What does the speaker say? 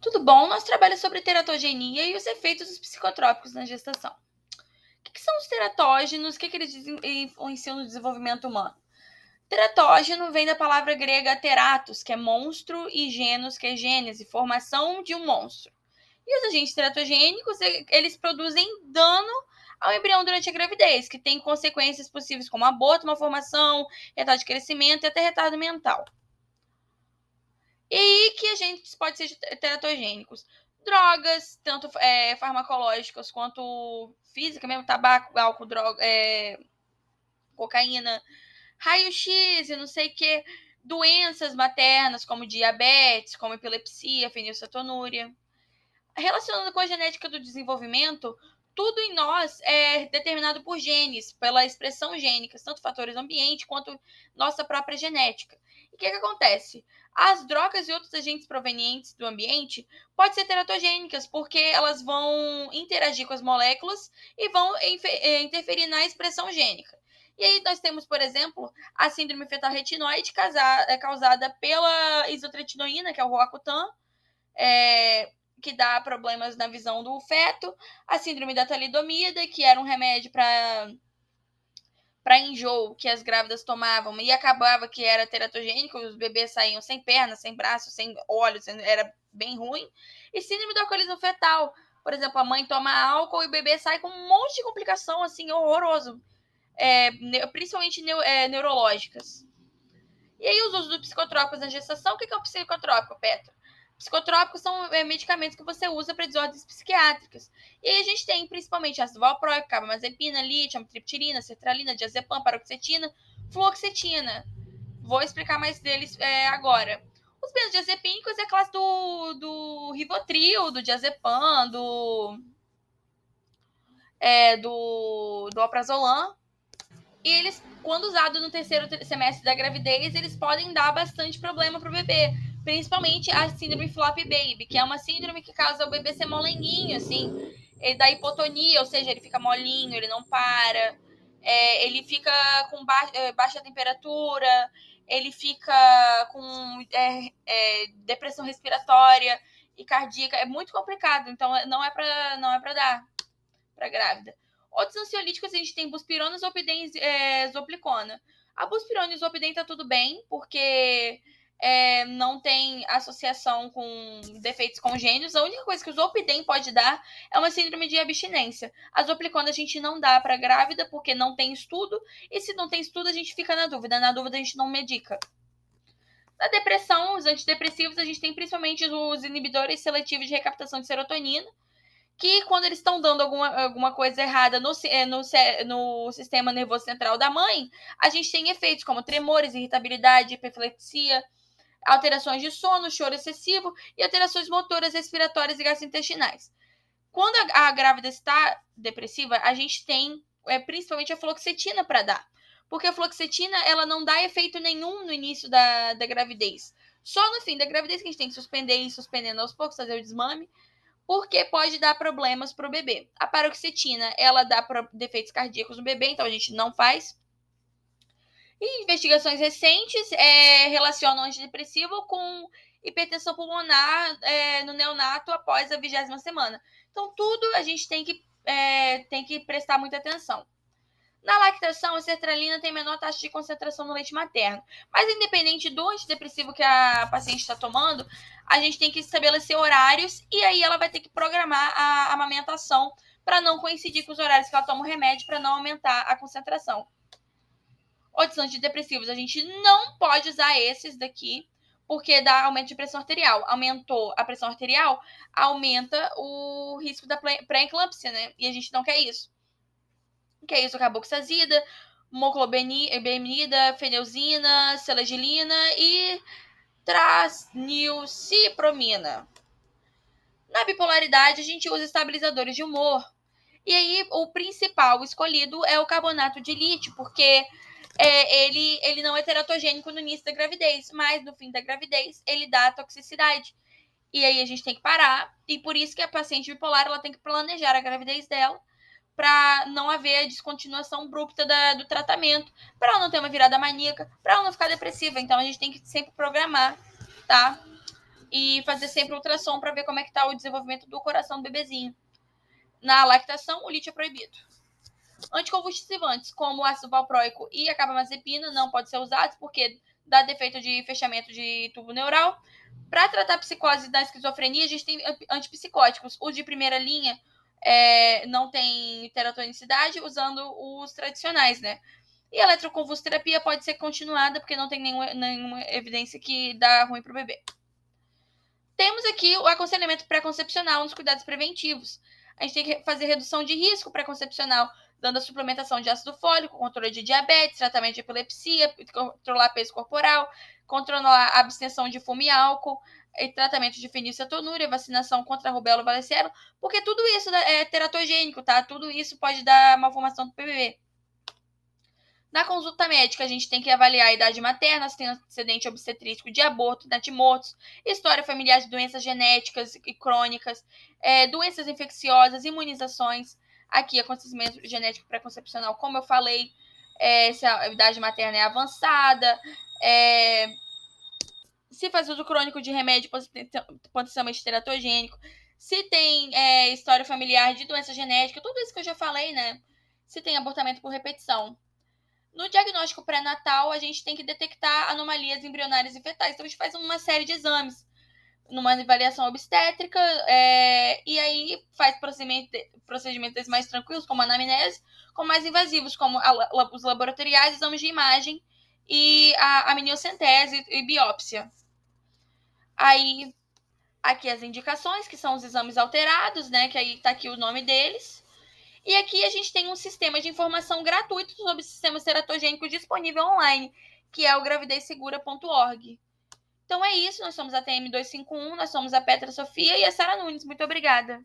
Tudo bom? Nosso trabalho é sobre teratogenia e os efeitos dos psicotrópicos na gestação. O que são os teratógenos? O que eles influenciam no desenvolvimento humano? Teratógeno vem da palavra grega teratos, que é monstro, e genos, que é gênese, formação de um monstro. E os agentes teratogênicos, eles produzem dano ao embrião durante a gravidez, que tem consequências possíveis como aborto, malformação, retardo de crescimento e até retardo mental. E aí que agentes podem ser teratogênicos? Drogas, tanto farmacológicas quanto física, mesmo tabaco, álcool, droga, cocaína, raio-x e não sei o que, doenças maternas como diabetes, como epilepsia, fenilcetonúria. Relacionando com a genética do desenvolvimento, tudo em nós é determinado por genes, pela expressão gênica, tanto fatores do ambiente quanto nossa própria genética. E o que acontece? As drogas e outros agentes provenientes do ambiente podem ser teratogênicas, porque elas vão interagir com as moléculas e vão interferir na expressão gênica. E aí nós temos, por exemplo, a síndrome fetal retinoide causada pela isotretinoína, que é o Roacutan, que dá problemas na visão do feto, a síndrome da talidomida, que era um remédio para enjoo que as grávidas tomavam e acabava que era teratogênico, os bebês saíam sem pernas, sem braços, sem olhos, era bem ruim. E síndrome do alcoolismo fetal, por exemplo, a mãe toma álcool e o bebê sai com um monte de complicação, assim, horroroso, principalmente neurológicas. E aí os usos dos psicotrópicos na gestação, o que é um psicotrópico, Petro? Psicotrópicos são medicamentos que você usa para desordens psiquiátricas. E aí a gente tem principalmente ácido valproico, carbamazepina, lítio, amitriptilina, sertralina, diazepam, paroxetina, fluoxetina. Vou explicar mais deles agora. Os benzodiazepínicos é a classe do Rivotril, do diazepam, do alprazolam. E eles, quando usados no terceiro semestre da gravidez, eles podem dar bastante problema para o bebê. Principalmente a síndrome flop baby, que é uma síndrome que causa o bebê ser molenguinho, assim. Ele dá hipotonia, ou seja, ele fica molinho, ele não para. Ele fica com baixa temperatura, ele fica com depressão respiratória e cardíaca. É muito complicado, então não é para dar para grávida. Outros ansiolíticos, a gente tem buspirona, zolpidem e zoplicona. A buspirona e o zolpidem tá tudo bem, porque não tem associação com defeitos congênitos. A única coisa que o zolpidem pode dar é uma síndrome de abstinência. A zoplicona a gente não dá para grávida, porque não tem estudo, e se não tem estudo, a gente fica na dúvida. Na dúvida, a gente não medica. Na depressão, os antidepressivos, a gente tem principalmente os inibidores seletivos de recaptação de serotonina, que quando eles estão dando alguma coisa errada no sistema nervoso central da mãe, a gente tem efeitos como tremores, irritabilidade, hiperflexia, alterações de sono, choro excessivo e alterações motoras, respiratórias e gastrointestinais. Quando a grávida está depressiva, a gente tem principalmente a fluoxetina para dar, porque a fluoxetina ela não dá efeito nenhum no início da gravidez. Só no fim da gravidez que a gente tem que suspender e suspendendo aos poucos, fazer o desmame, porque pode dar problemas para o bebê. A paroxetina, ela dá defeitos cardíacos no bebê, então a gente não faz. E investigações recentes relacionam o antidepressivo com hipertensão pulmonar no neonato após a 20ª semana. Então, tudo a gente tem que prestar muita atenção. Na lactação, a sertralina tem menor taxa de concentração no leite materno. Mas, independente do antidepressivo que a paciente está tomando, a gente tem que estabelecer horários e aí ela vai ter que programar a amamentação para não coincidir com os horários que ela toma o remédio, para não aumentar a concentração. Outros antidepressivos, a gente não pode usar esses daqui, porque dá aumento de pressão arterial. Aumentou a pressão arterial, aumenta o risco da pré-eclâmpsia, né? E a gente não quer isso. Que é isso, carboxazida, moclobemida, feneuzina, selegilina e trasnilcipromina. Na bipolaridade, a gente usa estabilizadores de humor. E aí, o principal escolhido é o carbonato de lítio, porque ele não é teratogênico no início da gravidez, mas no fim da gravidez ele dá toxicidade. E aí a gente tem que parar, e por isso que a paciente bipolar ela tem que planejar a gravidez dela, para não haver a descontinuação abrupta do tratamento, para ela não ter uma virada maníaca, para ela não ficar depressiva. Então a gente tem que sempre programar, tá? e fazer sempre ultrassom para ver como é que está o desenvolvimento do coração do bebezinho. Na lactação, o lítio é proibido. Anticonvulsivantes, como o ácido valproico e a carbamazepina, não pode ser usados porque dá defeito de fechamento de tubo neural. Para tratar a psicose da esquizofrenia, a gente tem antipsicóticos. Os de primeira linha não tem teratonicidade, usando os tradicionais, né? E a eletroconvulsoterapia pode ser continuada, porque não tem nenhuma evidência que dá ruim para o bebê. Temos aqui o aconselhamento pré-concepcional nos cuidados preventivos. A gente tem que fazer redução de risco pré-concepcional, dando a suplementação de ácido fólico, controle de diabetes, tratamento de epilepsia, controlar peso corporal, controlar a abstenção de fumo e álcool, e tratamento de fenilcetonúria, vacinação contra a rubéola e varicela, porque tudo isso é teratogênico, tá? Tudo isso pode dar malformação do bebê. Na consulta médica, a gente tem que avaliar a idade materna, se tem antecedente obstetrítico de aborto, natimortos, história familiar de doenças genéticas e crônicas, doenças infecciosas, imunizações. Aqui, acontecimento genético pré-concepcional, como eu falei, se a idade materna é avançada, se faz uso crônico de remédio potencialmente teratogênico, se tem história familiar de doença genética, tudo isso que eu já falei, né? Se tem abortamento por repetição. No diagnóstico pré-natal, a gente tem que detectar anomalias embrionárias e fetais. Então, a gente faz uma série de exames, numa avaliação obstétrica, e aí faz procedimentos mais tranquilos, como anamnese, com mais invasivos, como os laboratoriais, exames de imagem e a amniocentese e biópsia. Aí, aqui as indicações, que são os exames alterados, né, que aí tá aqui o nome deles. E aqui a gente tem um sistema de informação gratuito sobre sistemas teratogênicos disponível online, que é o gravidezzegura.org. Então é isso, nós somos a TM251, nós somos a Petra Sofia e a Sara Nunes. Muito obrigada.